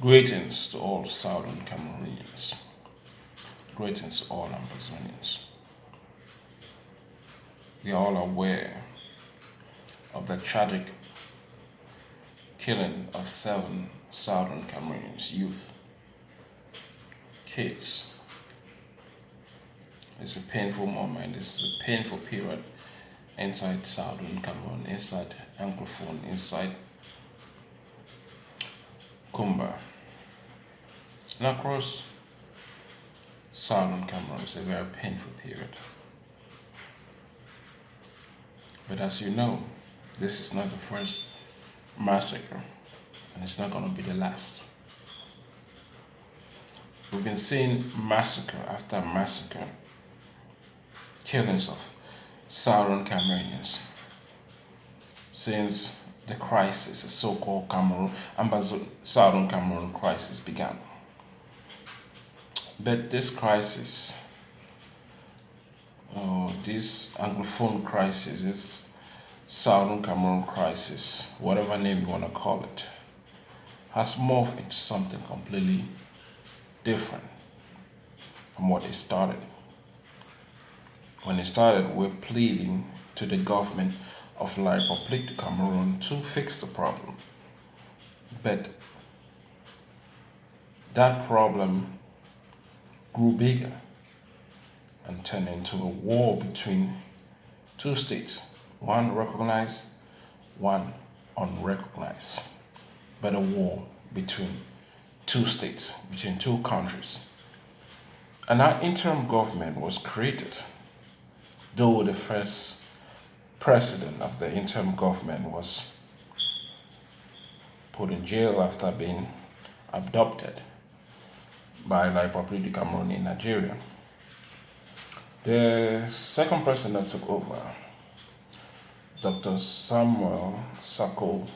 Greetings to all Southern Cameroonians. Greetings to all Amazonians. We are all aware of the tragic killing of 7 Southern Cameroonians youth, kids. It's a painful moment. It's a painful period inside Southern Cameroon, inside Anglophone, inside Kumba, and across Southern Cameroon. It's a very painful period. But as you know, this is not the first massacre, and it's not going to be the last. We've been seeing massacre after massacre, killings of Southern Cameroonians since the crisis, the so-called Southern Cameroon crisis began. But this crisis, this Anglophone crisis, this Southern Cameroon crisis, whatever name you want to call it, has morphed into something completely different from what it started. When it started, we're pleading to the government of La République de Cameroon to fix the problem. But that problem grew bigger and turned into a war between two states, one recognized, one unrecognized, but a war between two states, between two countries. And our interim government was created, though the first president of the interim government was put in jail after being abducted by La République du Cameroon in Nigeria. The second president that took over, Dr. Samuel Sako,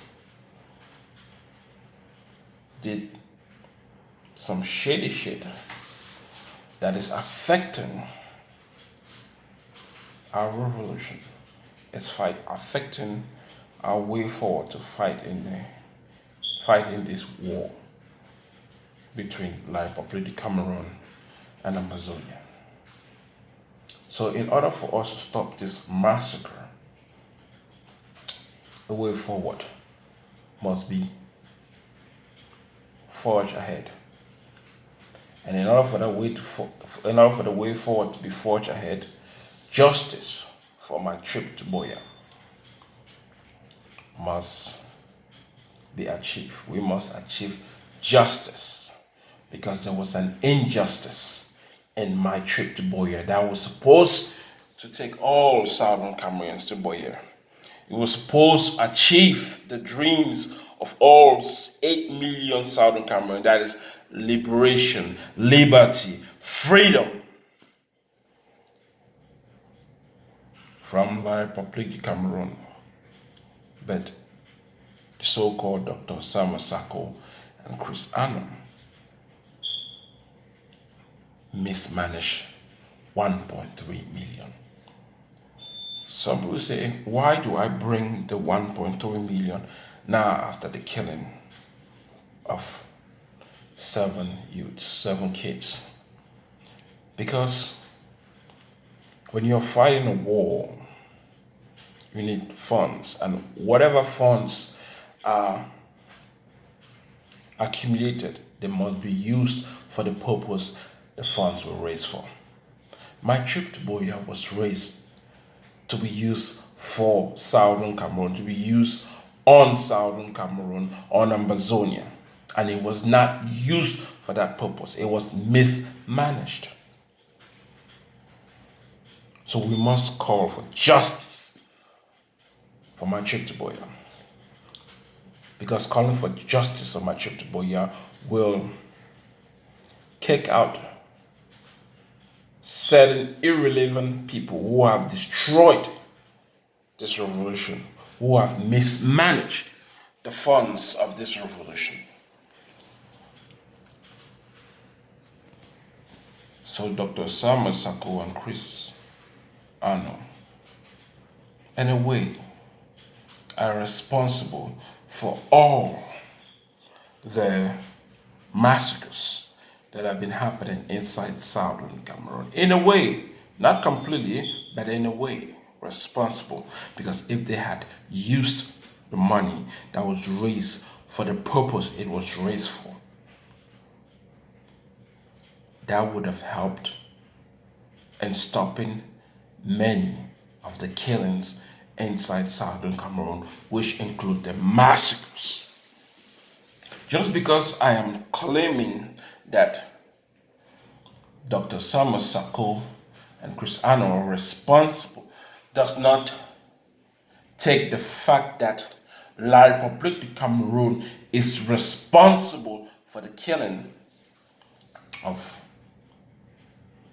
did some shady shit that is affecting our revolution. It's affecting our way forward to fight in this war between La République du Cameroon and Amazonia. So in order for us to stop this massacre, the way forward must be forged ahead. And in order for the way forward to be forged ahead, justice for my trip to Buea must be achieved. We must achieve justice because there was an injustice in my trip to Buea that was supposed to take all Southern Cameroonians to Buea. It was supposed to achieve the dreams of all 8 million Southern Cameroonians. That is liberation, liberty, freedom from La République du Cameroon. But the so-called Dr. Samuel Sako and Chris Annan mismanaged 1.3 million. Some people say, why do I bring the 1.3 million now after the killing of 7 youths, 7 kids? Because when you're fighting a war, you need funds, and whatever funds are accumulated, they must be used for the purpose the funds were raised for. My trip to Buea was raised to be used for Southern Cameroon, to be used on Southern Cameroon, on Amazonia, and it was not used for that purpose. It was mismanaged. So we must call for justice for my trip to Buea. Because calling for justice for my trip to Buea will kick out certain irrelevant people who have destroyed this revolution, who have mismanaged the funds of this revolution. So Dr. Samuel Sako and Chris Annan, in a way, are responsible for all the massacres that have been happening inside southern Cameroon. In a way, not completely, but in a way, responsible. Because if they had used the money that was raised for the purpose it was raised for, that would have helped in stopping many of the killings inside southern Cameroon, which include the massacres. Just because I am claiming that Dr. Samuel Sako and Chris Ano are responsible does not take the fact that La République du Cameroon is responsible for the killing of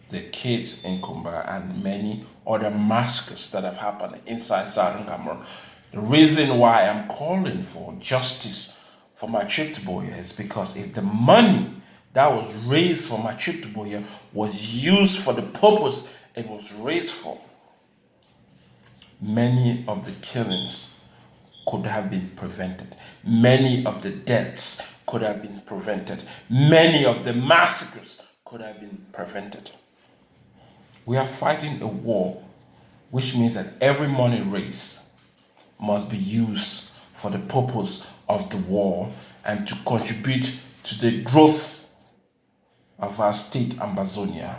the kids in Kumba and many other massacres that have happened inside southern Cameroon. The reason why I'm calling for justice for my trip to Buea is because if the money that was raised for my trip to Buea was used for the purpose it was raised for, many of the killings could have been prevented. Many of the deaths could have been prevented. Many of the massacres could have been prevented. We are fighting a war, which means that every money raised must be used for the purpose of the war and to contribute to the growth of our state, Ambazonia.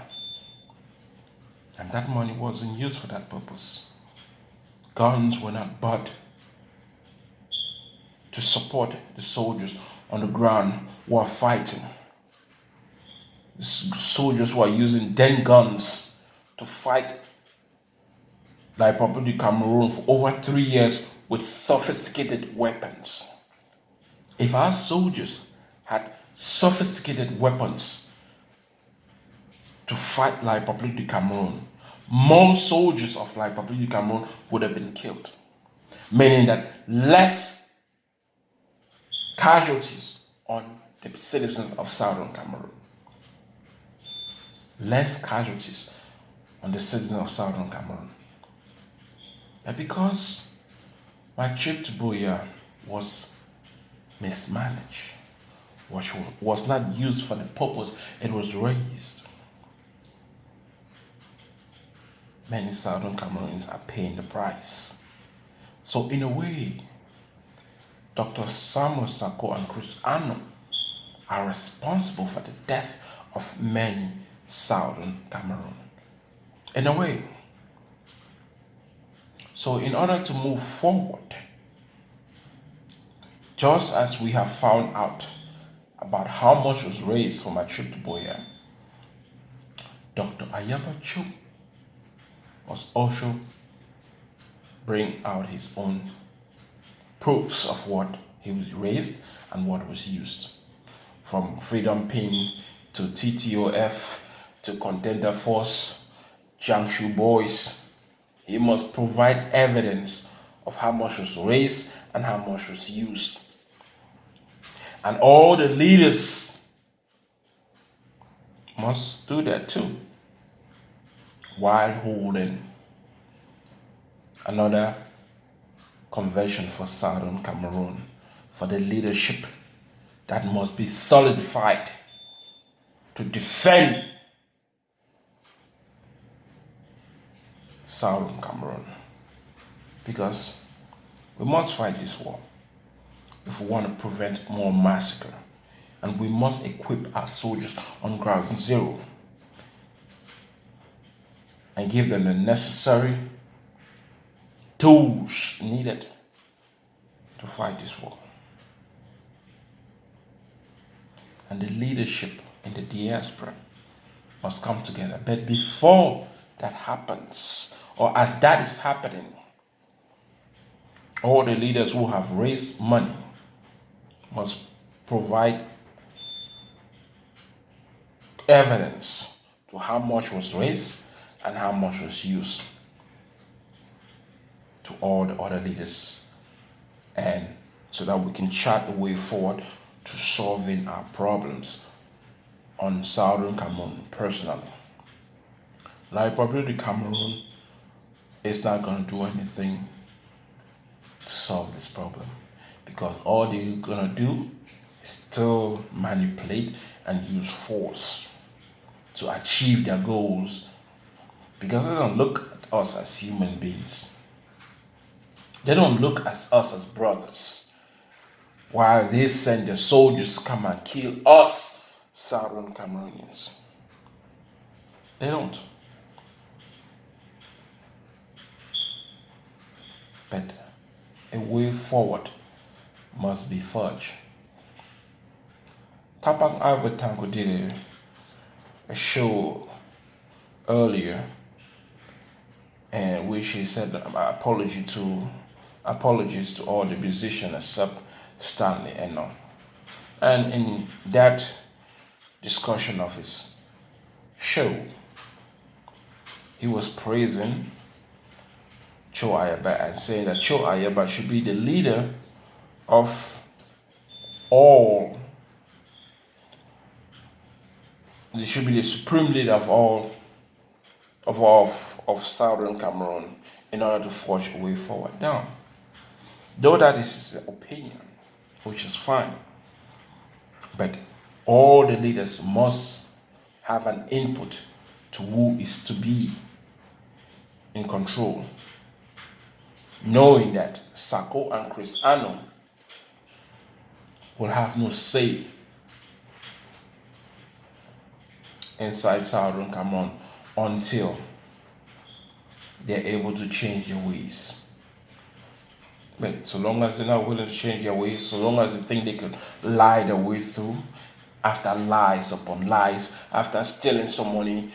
And that money wasn't used for that purpose. Guns were not bought to support the soldiers on the ground who are fighting. The soldiers who are using den guns to fight the Republic of Cameroon for over 3 years with sophisticated weapons. If our soldiers had sophisticated weapons to fight La République du Cameroon, more soldiers of La République du Cameroon would have been killed, meaning that less casualties on the citizens of southern Cameroon. Less casualties on the citizens of southern Cameroon. But because my trip to Buea was mismanaged, which was not used for the purpose it was raised, many southern Cameroonians are paying the price. So in a way, Dr. Samuel Sako and Chris Ano are responsible for the death of many southern Cameroon. In a way. So in order to move forward, just as we have found out about how much was raised for my trip to Buea, Dr. Ayaba Cho must also bring out his own proofs of what he was raised and what was used. From Freedom Pin to TTOF to Contender Force, Jiangsu Boys, he must provide evidence of how much was raised and how much was used. And all the leaders must do that too, while holding another convention for Southern Cameroon for the leadership that must be solidified to defend Southern Cameroon. Because we must fight this war if we want to prevent more massacre. And we must equip our soldiers on ground zero and give them the necessary tools needed to fight this war. And the leadership in the diaspora must come together. But before that happens, or as that is happening, all the leaders who have raised money must provide evidence to how much was raised and how much was used to all the other leaders, and so that we can chart a way forward to solving our problems on Southern Cameroon personally. La Republic of Cameroon is not going to do anything to solve this problem, because all they're going to do still manipulate and use force to achieve their goals, because they don't look at us as human beings. They don't look at us as brothers. While they send their soldiers to come and kill us, Southern Cameroonians. They don't. But a way forward must be forged. Tapang Ivor Tanko did a show earlier, and which he said apologies to all the musicians except Stanley Eno. And in that discussion of his show, he was praising Cho Ayaba and saying that Cho Ayaba should be the leader of all. He should be the supreme leader of all of Southern Cameroon in order to forge a way forward. Now, though that is his opinion, which is fine, but all the leaders must have an input to who is to be in control, knowing that Sako and Chris Ano will have no say inside Southern Cameroon until they're able to change their ways. But so long as they're not willing to change their ways, so long as they think they can lie their way through, after lies upon lies, after stealing some money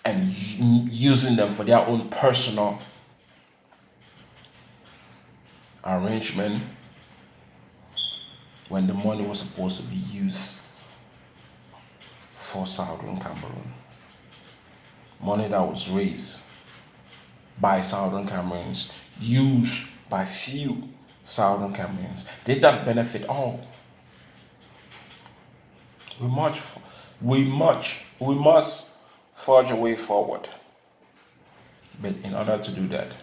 and using them for their own personal arrangement, when the money was supposed to be used for Southern Cameroon. Money that was raised by Southern Cameroons, used by few Southern Cameroons, did not benefit all. We must forge a way forward. But in order to do that,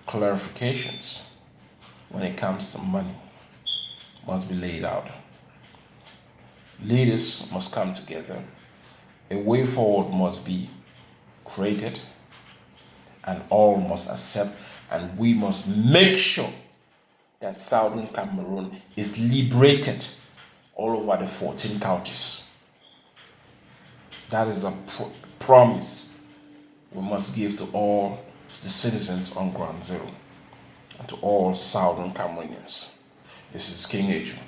clarifications when it comes to money must be laid out. Leaders must come together. A way forward must be created, and all must accept, and we must make sure that Southern Cameroon is liberated all over the 14 counties. That is a promise we must give to all the citizens on Ground Zero and to all Southern Cameroonians. This is King Adrian.